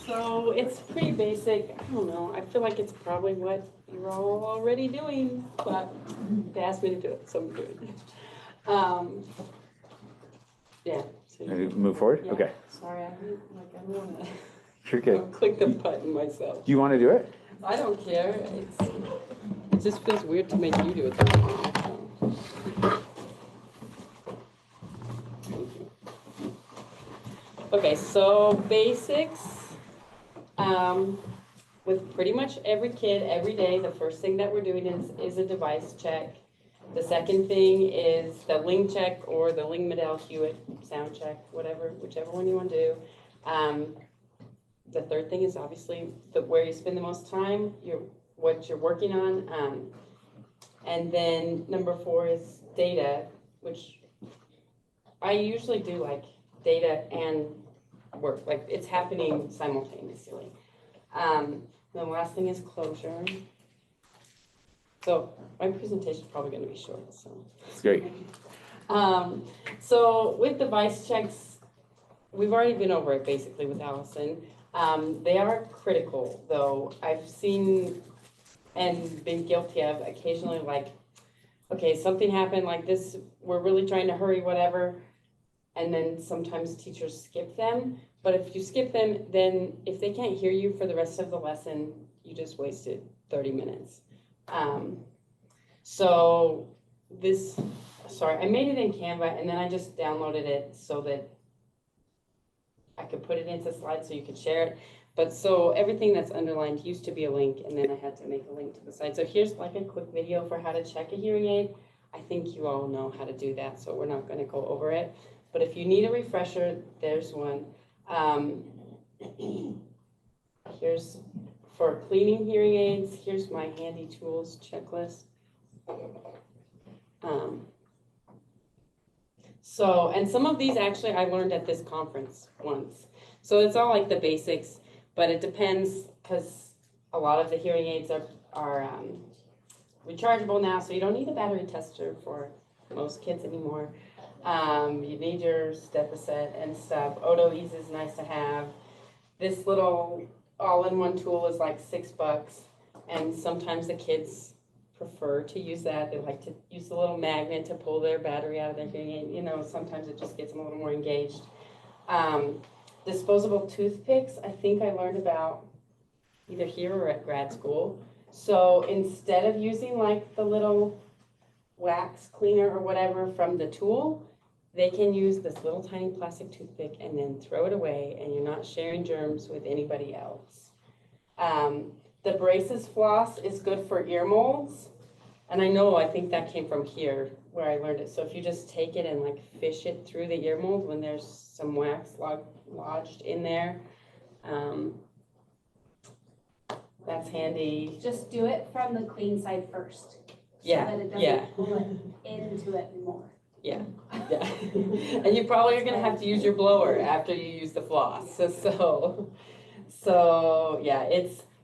So it's pretty basic. I don't know. I feel like it's probably what you're all already doing, but they asked me to do it, so I'm doing it. Yeah. So Ready to move forward? yeah. Okay. Sorry, I don't want to. You're good. Click the button myself. Do you want to do it? I don't care. It just feels weird to make you do it. So. Okay, so basics. With pretty much every kid, every day, the first thing that we're doing is a device check. The second thing is the Ling check or the Ling Medell Hewitt sound check, whichever one you want to do. The third thing is obviously where you spend the most time, what you're working on. And then number 4 is data, which I usually do like data and work, like it's happening simultaneously. The last thing is closure. So my presentation is probably going to be short. So It's great. So with device checks, we've already been over it basically with Allison. They are critical, though. I've seen and been guilty of occasionally, like, okay, something happened like this, we're really trying to hurry, whatever, and then sometimes teachers skip them. But if you skip them, then if they can't hear you for the rest of the lesson, you just wasted 30 minutes. So I made it in Canva, and then I just downloaded it so that I could put it into slides so you could share it. But so everything that's underlined used to be a link, and then I had to make a link to the site. So here's like a quick video for how to check a hearing aid. I think you all know how to do that, so we're not going to go over it. But if you need a refresher, there's one. Here's for cleaning hearing aids. Here's my handy tools checklist. And some of these actually I learned at this conference once. So it's all like the basics, but it depends because a lot of the hearing aids are rechargeable now, so you don't need a battery tester for most kids anymore. You need your step set and stuff. Odo Ease is nice to have. This little all-in-one tool is like $6, and sometimes the kids prefer to use that. They like to use the little magnet to pull their battery out of their hearing aid. You know, sometimes it just gets them a little more engaged. Disposable toothpicks, I think I learned about either here or at grad school. So instead of using like the little wax cleaner or whatever from the tool, they can use this little tiny plastic toothpick and then throw it away, and you're not sharing germs with anybody else. The braces floss is good for ear molds. And I think that came from here where I learned it. So if you just take it and like fish it through the ear mold when there's some wax lodged in there, that's handy. Just do it from the clean side first. Yeah, so that it doesn't yeah. pull it into it more. Yeah, yeah. And you probably are going to have to use your blower after you use the floss. So yeah,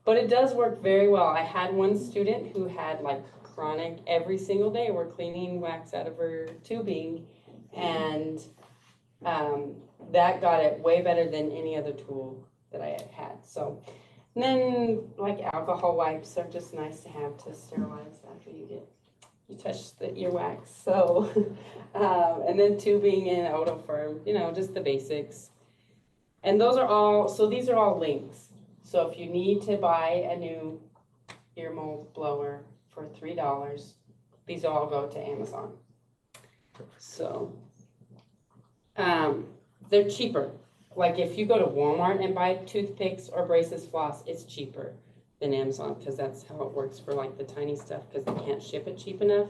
but it does work very well. I had one student who had like chronic every single day. We're cleaning wax out of her tubing, and that got it way better than any other tool that I had. So, and then like alcohol wipes are just nice to have to sterilize after you touch the earwax. So, and then tubing and otofirm, just the basics. And these are all links. So if you need to buy a new ear mold blower for $3, these all go to Amazon. So, they're cheaper. Like if you go to Walmart and buy toothpicks or braces floss, it's cheaper than Amazon, because that's how it works for like the tiny stuff, because they can't ship it cheap enough.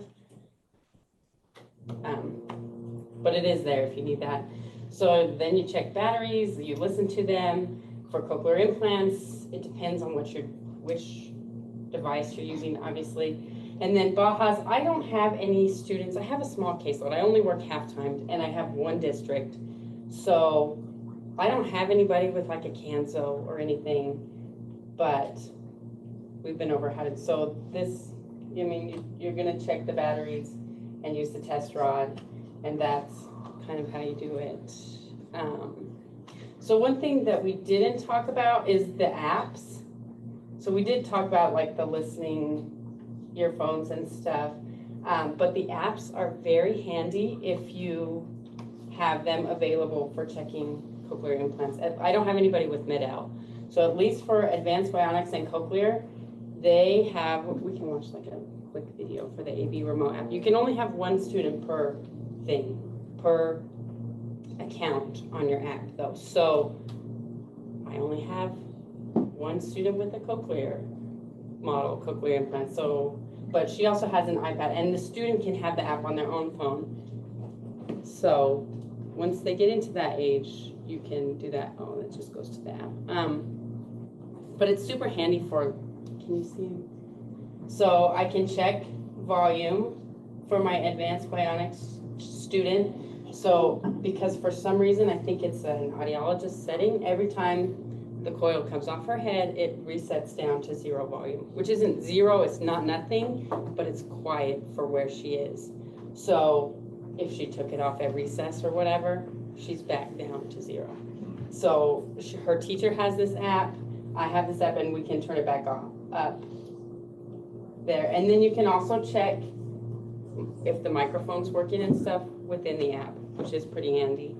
But it is there if you need that. So then you check batteries, you listen to them. For cochlear implants, it depends on which device you're using, obviously. And then Bajas, I don't have any students. I have a small caseload. I only work half-time, and I have one district. So I don't have anybody with like a Canso or anything, but we've been over how to, so this, you're gonna check the batteries and use the test rod, and that's kind of how you do it. So one thing that we didn't talk about is the apps. So we did talk about like the listening earphones and stuff, but the apps are very handy if you have them available for checking cochlear implants. I don't have anybody with Mid-L, so at least for advanced bionics and cochlear, they have, we can watch like a quick video for the AV remote app. You can only have one student per thing, per account on your app though. So I only have one student with a cochlear model, cochlear implant. So, but she also has an iPad, and the student can have the app on their own phone. So once they get into that age, you can do that. Oh, it just goes to the app. But it's super handy for, can you see? So I can check volume for my advanced bionics student. So because for some reason, I think it's an audiologist setting, every time the coil comes off her head, it resets down to 0 volume, which isn't 0, it's not nothing, but it's quiet for where she is. So if she took it off at recess or whatever, she's back down to 0. So her teacher has this app, I have this app, and we can turn it back up there. And then you can also check if the microphone's working and stuff within the app, which is pretty handy.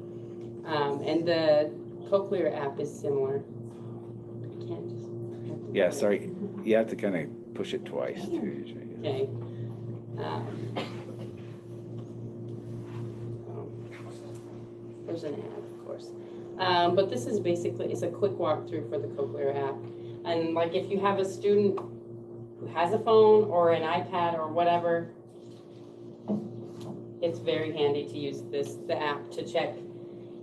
And the cochlear app is similar. I can't just. Yeah, sorry. You have to kind of push it twice too. Okay. There's an ad, of course. But this is basically, it's a quick walkthrough for the cochlear app. And like if you have a student who has a phone or an iPad or whatever, it's very handy to use the app to check.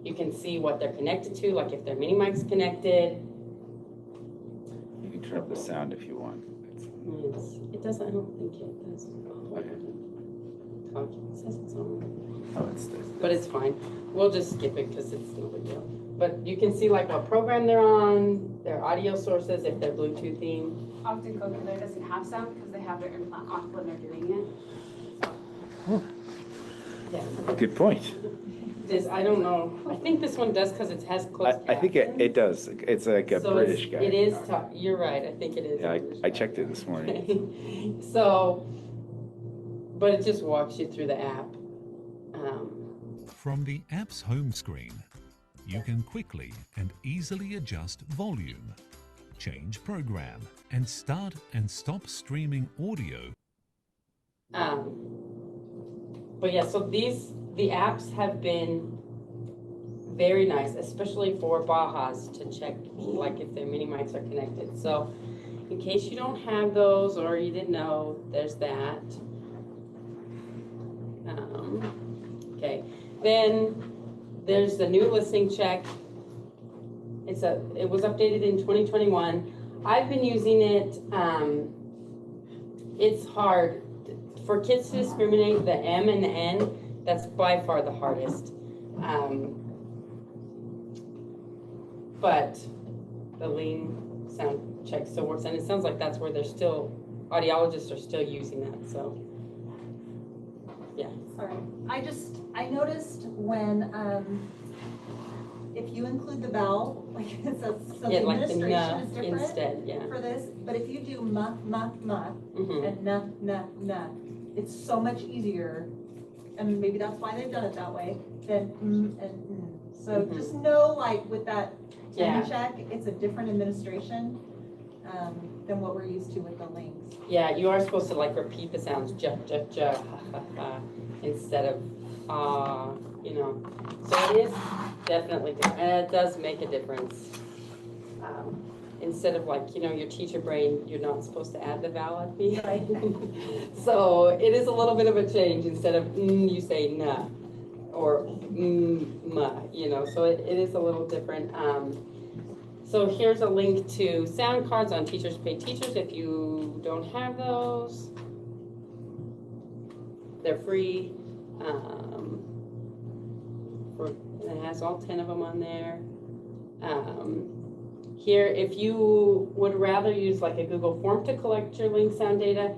You can see what they're connected to, like if their mini mic's connected. You can turn up the sound if you want. It doesn't, I don't think it does. It says it's on. Oh, it's this. But it's fine. We'll just skip it because it's no big deal. But you can see like what program they're on, their audio sources, if they're Bluetoothing. Often cochlear doesn't have sound because they have their implant off when they're doing it. So. Yeah. Good point. This, I don't know. I think this one does because it has closed I think it does. It's like a so British guy. It is, you're right. I think it is. Yeah, I checked it this morning. So, but it just walks you through the app. From the app's home screen, you can quickly and easily adjust volume, change program, and start and stop streaming audio. But yeah, so the apps have been very nice, especially for Bajas to check like if their mini mics are connected. So in case you don't have those or you didn't know, there's that. Okay, then there's the new listening check. It was updated in 2021. I've been using it. It's hard for kids to discriminate the M and the N. That's by far the hardest. But the lean sound check still works, and it sounds like that's where audiologists are still using that. So yeah. Sorry, I noticed when, if you include the vowel, like it says, so the like administration the is different instead, yeah. for this, but if you do ma, Mm-hmm. and na, it's so much easier, and maybe that's why they've done it that way, than and So just know, like with that tenor check, it's a different administration than what we're used to with the links. Yeah, you are supposed to like repeat the sounds, ja, ja, ja, ha, ha, ha, instead of you know. So it is definitely different, and it does make a difference. Instead of like, you know, your teacher brain, you're not supposed to add the vowel at the end. So it is a little bit of a change. Instead of you say na, or ma, you know, so it is a little different. So here's a link to sound cards on Teachers Pay Teachers. If you don't have those, they're free. It has all 10 of them on there. Here, if you would rather use like a Google form to collect your link sound data,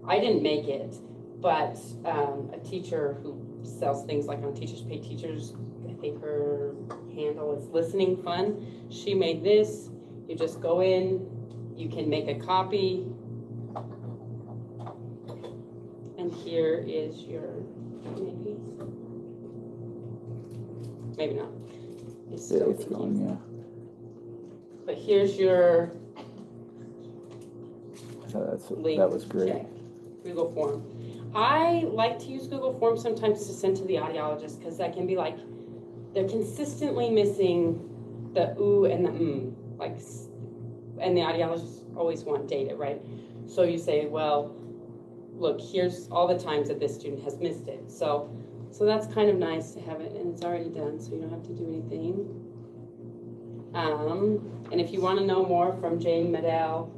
I didn't make it, but a teacher who sells things like on Teachers Pay Teachers, I think her handle. It's listening fun. She made this. You just go in, you can make a copy. And here is your, maybe not. It's still It's going, yeah. But here's your link. That was great. Check. Google Form. I like to use Google Form sometimes to send to the audiologist because that can be like, they're consistently missing the ooh and the like, and the audiologists always want data, right? So you say, well, look, here's all the times that this student has missed it. So that's kind of nice to have it, and it's already done, so you don't have to do anything. And if you want to know more from Jane Medell,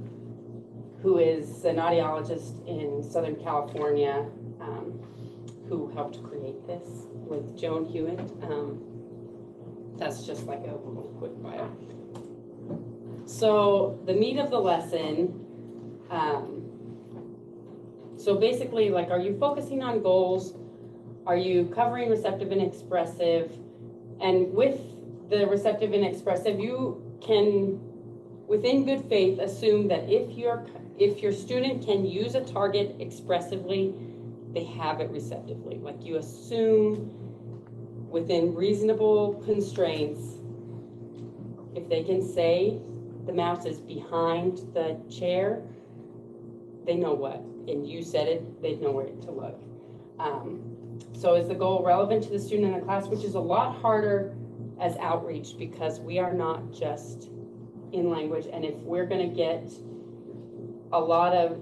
who is an audiologist in Southern California, who helped create this with Joan Hewitt. That's just like a little quick bio. So the meat of the lesson, so basically, like, are you focusing on goals? Are you covering receptive and expressive? And with the receptive and expressive, you can, within good faith, assume that if your student can use a target expressively, they have it receptively. Like, you assume within reasonable constraints, if they can say the mouse is behind the chair, they know what. And you said it, they'd know where to look. So is the goal relevant to the student in the class, which is a lot harder as outreach because we are not just in language. And if we're going to get a lot of,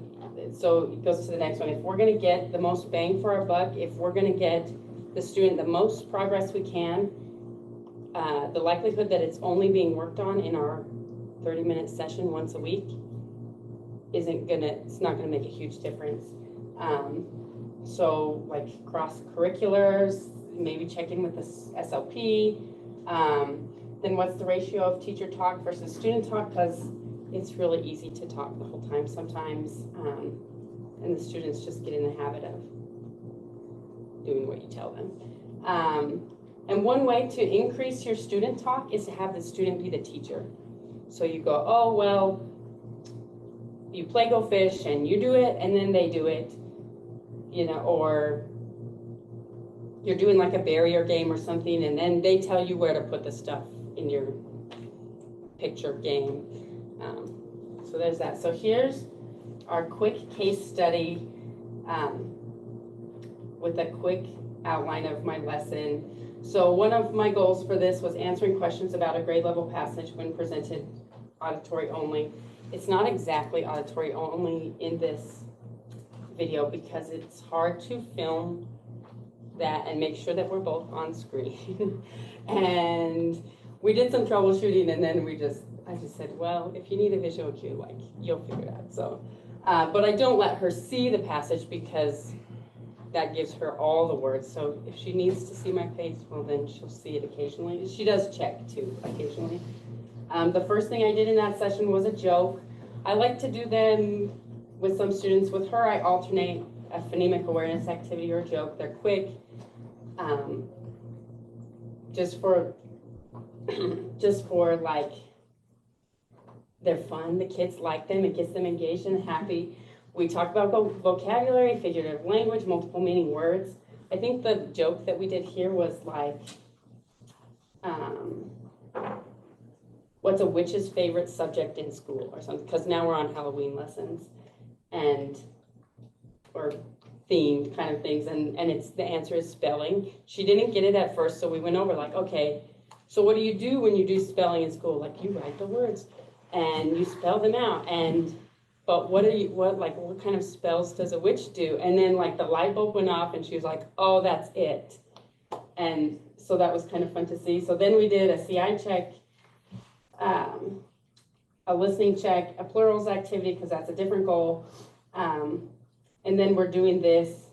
so it goes to the next one, if we're going to get the most bang for our buck, if we're going to get the student the most progress we can, the likelihood that it's only being worked on in our 30-minute session once a week it's not gonna make a huge difference. So like cross-curriculars, maybe check in with the SLP. Then what's the ratio of teacher talk versus student talk? Because it's really easy to talk the whole time sometimes, and the students just get in the habit of doing what you tell them. And one way to increase your student talk is to have the student be the teacher. So you go, oh, well, you play go fish and you do it and then they do it, you know, or you're doing like a barrier game or something and then they tell you where to put the stuff in your picture game. So there's that. So here's our quick case study with a quick outline of my lesson. So one of my goals for this was answering questions about a grade level passage when presented auditory only. It's not exactly auditory only in this video because it's hard to film that and make sure that we're both on screen. And we did some troubleshooting and then I just said, well, if you need a visual cue, like, you'll figure it out. So, but I don't let her see the passage because that gives her all the words. So if she needs to see my face, well, then she'll see it occasionally. She does check too, occasionally. The first thing I did in that session was a joke. I like to do them with some students. With her, I alternate a phonemic awareness activity or a joke. They're quick, just for like, they're fun. The kids like them. It gets them engaged and happy. We talk about vocabulary, figurative language, multiple meaning words. I think the joke that we did here was like, what's a witch's favorite subject in school or something? Because now we're on Halloween lessons or themed kind of things, and the answer is spelling. She didn't get it at first, so we went over like, okay, so what do you do when you do spelling in school? Like, you write the words and you spell them out, but what kind of spells does a witch do? And then like the light bulb went off and she was like, oh, that's it. And so that was kind of fun to see. So then we did a CI check, a listening check, a plurals activity, because that's a different goal. And then we're doing this,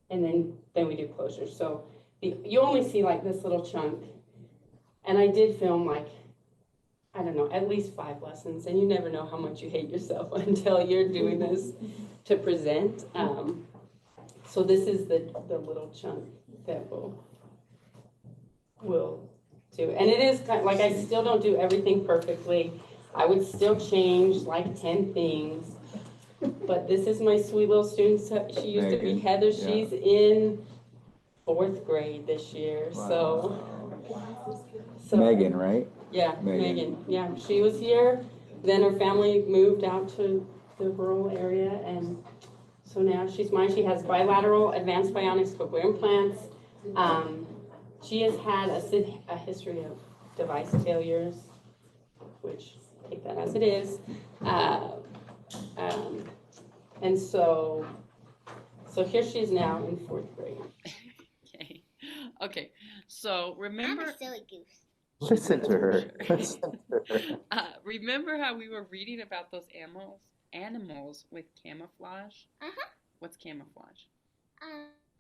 and then we do closures. So you only see like this little chunk. And I did film like, I don't know, at least 5 lessons, and you never know how much you hate yourself until you're doing this to present. So this is the little chunk that we'll too. And it is kind, like, I still don't do everything perfectly. I would still change like 10 things. But this is my sweet little student. She used to be Megan, Heather. yeah. She's in 4th grade this year. So Megan, right? Yeah, Megan. Megan. Yeah, she was here. Then her family moved out to the rural area, and so now she's mine. She has bilateral advanced bionics cochlear implants. She has had a history of device failures, which take that as it is. And so here she is now in 4th grade. Okay. Okay. So remember. I'm a silly goose. Listen to her. Listen to her. Remember how we were reading about those animals with camouflage? Uh-huh. What's camouflage?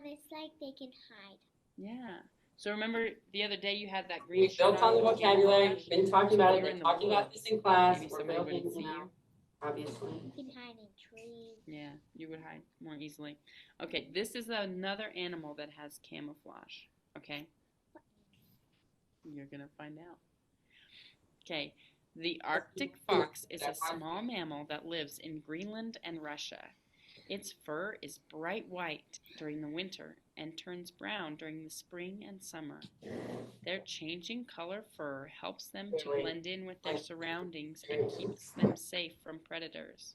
It's like they can hide. Yeah. So remember the other day you had that green We shirt built on the with vocabulary. camouflage? We've been talking about it. You're in Been the talking about woods. this in class. Maybe We're somebody building wouldn't see now, you. obviously. You can hide in trees. Yeah, you would hide more easily. Okay, this is another animal that has camouflage. Okay? You're going to find out. Okay, the Arctic fox is a small mammal that lives in Greenland and Russia. Its fur is bright white during the winter and turns brown during the spring and summer. Their changing color fur helps them to blend in with their surroundings and keeps them safe from predators.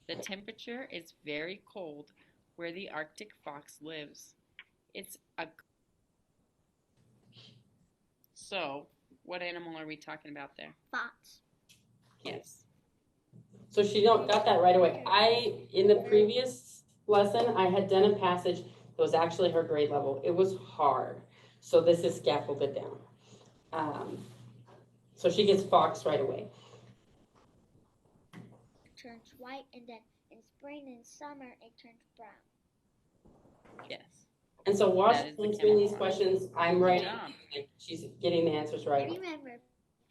The temperature is very cold where the Arctic fox lives. So, what animal are we talking about there? Fox. Yes. So she got that right away. In the previous lesson, I had done a passage that was actually her grade level. It was hard. So this is scaffolded down. So she gets fox right away. It turns white, and then in spring and summer, it turns brown. Yes. And so while That she's is the answering these camouflage. questions, I'm Good writing. job. Like, she's getting the answers I right. remember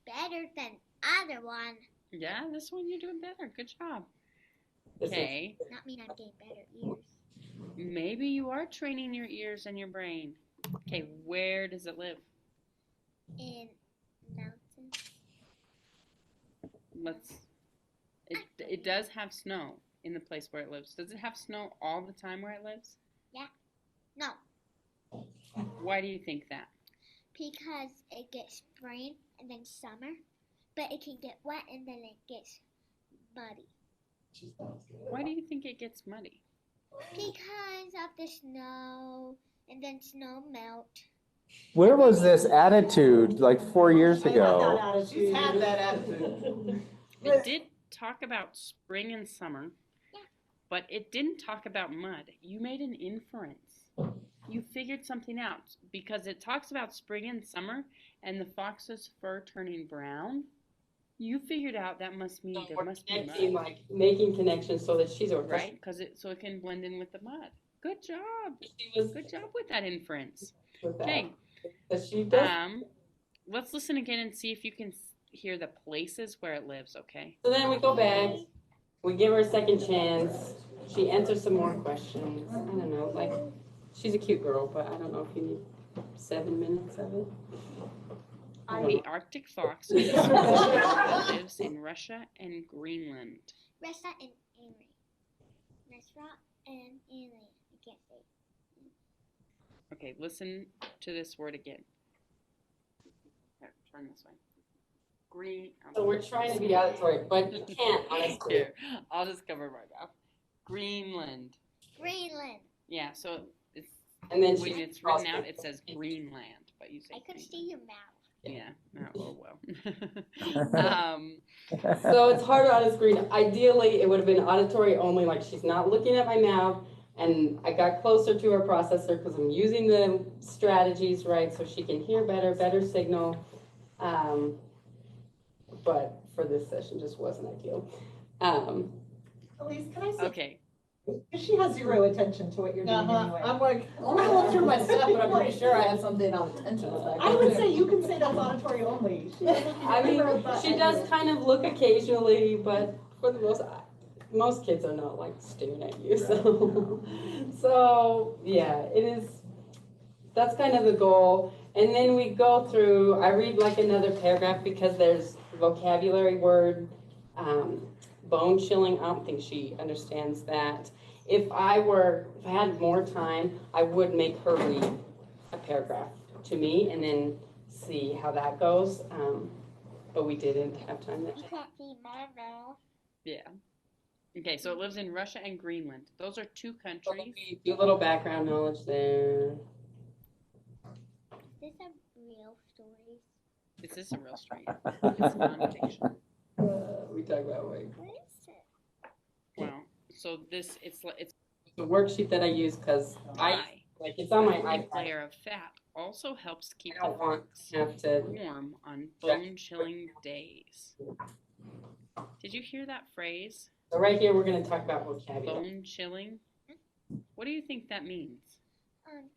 better than other one. Yeah, this one you're doing better. Good job. This is- Okay. Not mean I'm getting better ears. Maybe you are training your ears and your brain. Okay, where does it live? In mountains. It does have snow in the place where it lives. Does it have snow all the time where it lives? No, Why do you think that? because it gets spring and then summer, but it can get wet and then it gets muddy. Why do you think it gets muddy? Because of the snow, and then snow melt. Where was this attitude like 4 years ago? She's had that attitude. It did talk about spring and summer, Yeah. but it didn't talk about mud. You made an inference. You figured something out because it talks about spring and summer and the fox's fur turning brown. You figured out that must mean So there we're must be connecting, mud, like making connections so that she's a right? Because so it can blend in with the mud. Good job. She was Good job with that inference. with that. Okay. But she does. Let's listen again and see if you can hear the places where it lives. Okay. So then we go back. We give her a second chance. She answers some more questions. I don't know, like she's a cute girl, but I don't know if you need 7 minutes of it. The Arctic fox is a species that lives in Russia and Greenland. Russia and Italy. Russia and Italy. I can't say. Okay, listen to this word again. Here, turn this way. Green. So we're trying to be auditory, but you can't, honestly. Here, I'll just cover my mouth. Greenland. Greenland. Yeah, so it's And then when she it's written out, it says Greenland, but you say I could Greenland. see your mouth. Yeah. Oh well. So it's harder on a screen. Ideally, it would have been auditory only, like she's not looking at my mouth. And I got closer to her processor because I'm using the strategies, right, so she can hear better signal. But for this session, just wasn't ideal. Alyse, can I say, Okay. she has zero attention to what you're doing anyway. I'm like, I'm gonna look through my stuff, but I'm pretty sure I have something on attention. I would say you can say that's auditory only. She doesn't I mean, remember that she does anyway. kind of look occasionally, but for the most kids are not like staring at you, so yeah, it is, that's kind of the goal. And then we go through, I read like another paragraph because there's vocabulary word, bone chilling. I don't think she understands that. If I had more time, I would make her read a paragraph to me and then see how that goes. But we didn't have time that You day. can't see my mouth. Yeah. Okay, so it lives in Russia and Greenland. Those are two So countries. we do a little background knowledge there. Is this a real story? Is this a real story? It's nonfiction. We talk about weight. What is it? Wow. So this, it's The worksheet that I use because it's on my thin iPad. layer of fat also helps keep I don't the want fox to have to. warm on bone-chilling days. Did you hear that phrase? So right here, we're going to talk about vocabulary. Bone-chilling? What do you think that means?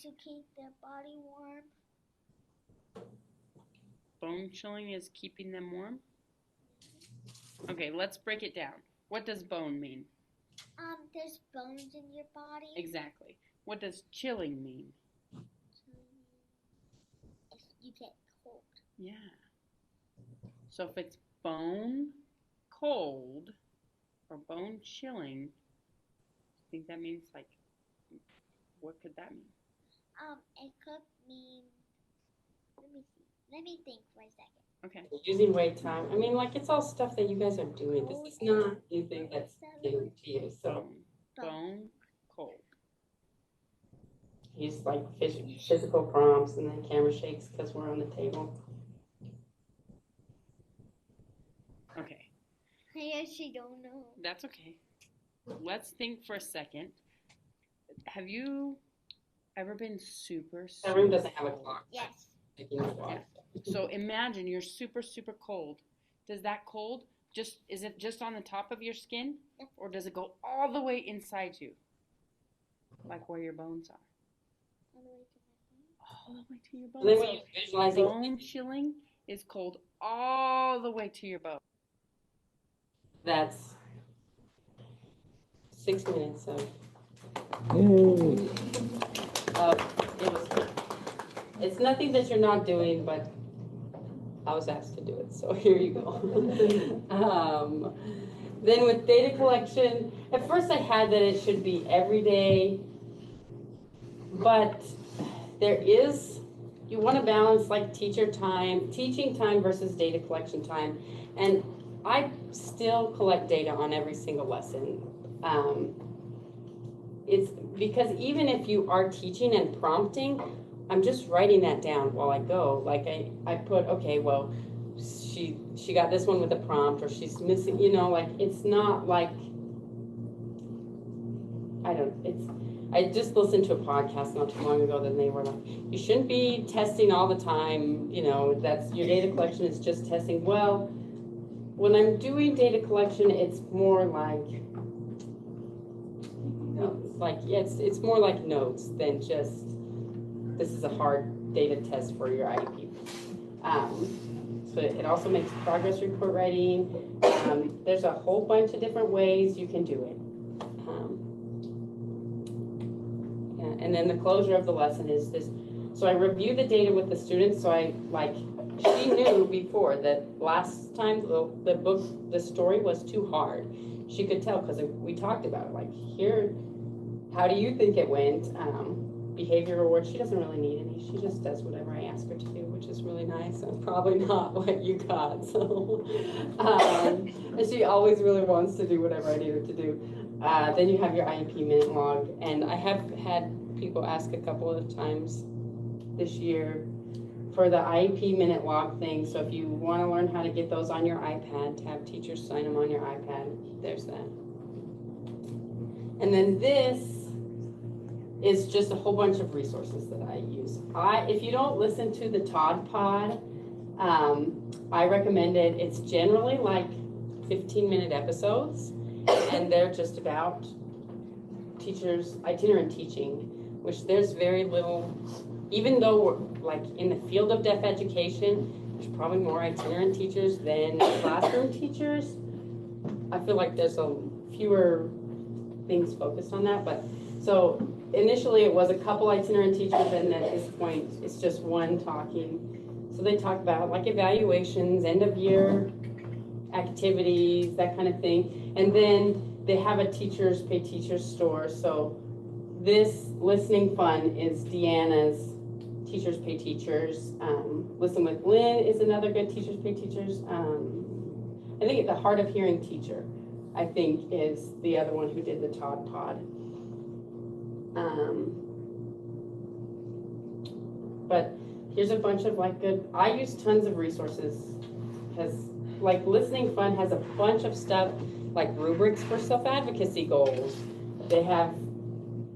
To keep their body warm. Bone-chilling is keeping them warm? Okay, let's break it down. What does bone mean? There's bones in your body. Exactly. What does chilling mean? If you get cold. Yeah. So if it's bone cold or bone chilling, I think that means like, what could that mean? It could mean. Let me see. Let me think for a second. Okay. Using wait time. I mean, like, it's all stuff that you guys are doing. This is not anything that's new to you. So Bone cold. use like physical prompts, and then camera shakes because we're on the table. Okay. I actually don't know. That's okay. Let's think for a second. Have you ever been super That room doesn't have a cold? clock. Yes. Like, you know, clock. So imagine you're super cold. Does that cold is it just on the top of your skin, or does it go all the way inside you? Like where your bones are? All the way to your bones. And then So when you visualizing, bone chilling is cold all the way to your bone. that's 6 minutes of Yay. it's nothing that you're not doing, but I was asked to do it, so here you go. Then with data collection, at first I had that it should be every day, but you want to balance like teaching time versus data collection time, and I still collect data on every single lesson. It's because even if you are teaching and prompting, I'm just writing that down while I go. Like I put, okay, well, she got this one with a prompt, or she's missing, like it's not like, I just listened to a podcast not too long ago, then they were like, you shouldn't be testing all the time, that's your data collection is just testing. Well, when I'm doing data collection, it's more like, it's more like notes than just, this is a hard data test for your IEP. So it also makes progress report writing. There's a whole bunch of different ways you can do it. And then the closure of the lesson is this. So I review the data with the students. So she knew before that last time the story was too hard. She could tell because we talked about it. Here, how do you think it went? Behavior rewards, she doesn't really need any. She just does whatever I ask her to do, which is really nice and probably not what you got. So, and she always really wants to do whatever I need her to do. Then you have your IEP minute log, and I have had people ask a couple of times this year for the IEP minute log thing. So if you want to learn how to get those on your iPad, to have teachers sign them on your iPad, there's that. And then this is just a whole bunch of resources that I use. If you don't listen to the Todd Pod, I recommend it. It's generally like 15-minute episodes, and they're just about teachers, itinerant teaching, which there's very little, even though we're in the field of deaf education, there's probably more itinerant teachers than classroom teachers. I feel like there's fewer things focused on that, but so initially it was a couple itinerant teachers, and at this point, it's just one talking. So they talk about like evaluations, end of year activities, that kind of thing. And then they have a teachers pay teachers store. So this listening fun is Deanna's teachers pay teachers. Listen with Lynn is another good teachers pay teachers. I think the hard of hearing teacher, I think, is the other one who did the Todd Pod. But here's a bunch of like good, I use tons of resources, because like Listening Fun has a bunch of stuff like rubrics for self-advocacy goals. They have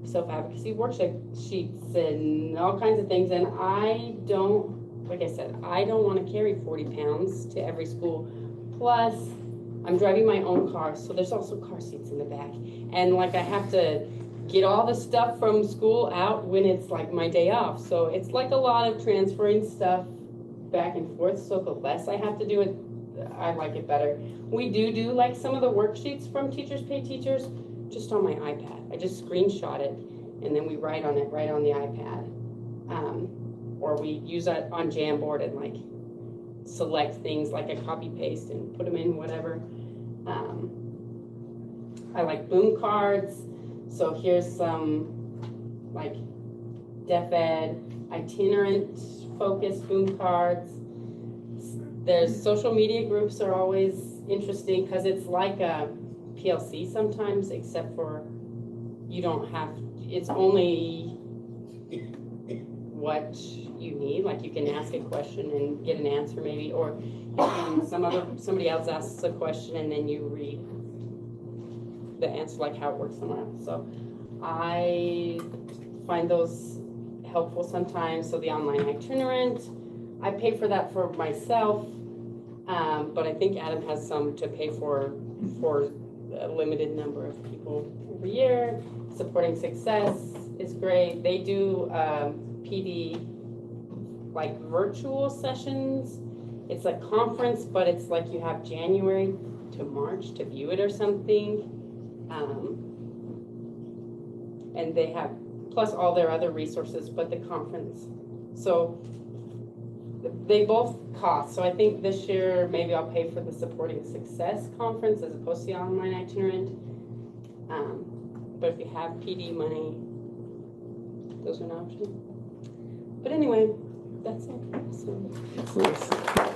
self-advocacy worksheets and all kinds of things, and I don't, like I said, I don't want to carry 40 pounds to every school. Plus, I'm driving my own car, so there's also car seats in the back. And like I have to get all the stuff from school out when it's like my day off. So it's like a lot of transferring stuff back and forth. So the less I have to do it, I like it better. We do like some of the worksheets from Teachers Pay Teachers just on my iPad. I just screenshot it and then we write on it right on the iPad. Or we use it on Jamboard and like select things like a copy paste and put them in whatever. I like boom cards. So here's some like deaf ed, itinerant focused boom cards. There's social media groups are always interesting because it's like a PLC sometimes, except for you don't have, it's only what you need. Like you can ask a question and get an answer maybe, or somebody else asks a question and then you read the answer, like how it works somewhere else. So I find those helpful sometimes. So the online itinerant, I pay for that for myself, but I think Adam has some to pay for a limited number of people every year. Supporting Success is great. They do PD like virtual sessions. It's a conference, but it's like you have January to March to view it or something. And they have, plus all their other resources, but the conference. So they both cost. So I think this year maybe I'll pay for the Supporting Success conference as opposed to the online itinerant. But if you have PD money, those are an option. But anyway, that's it. So.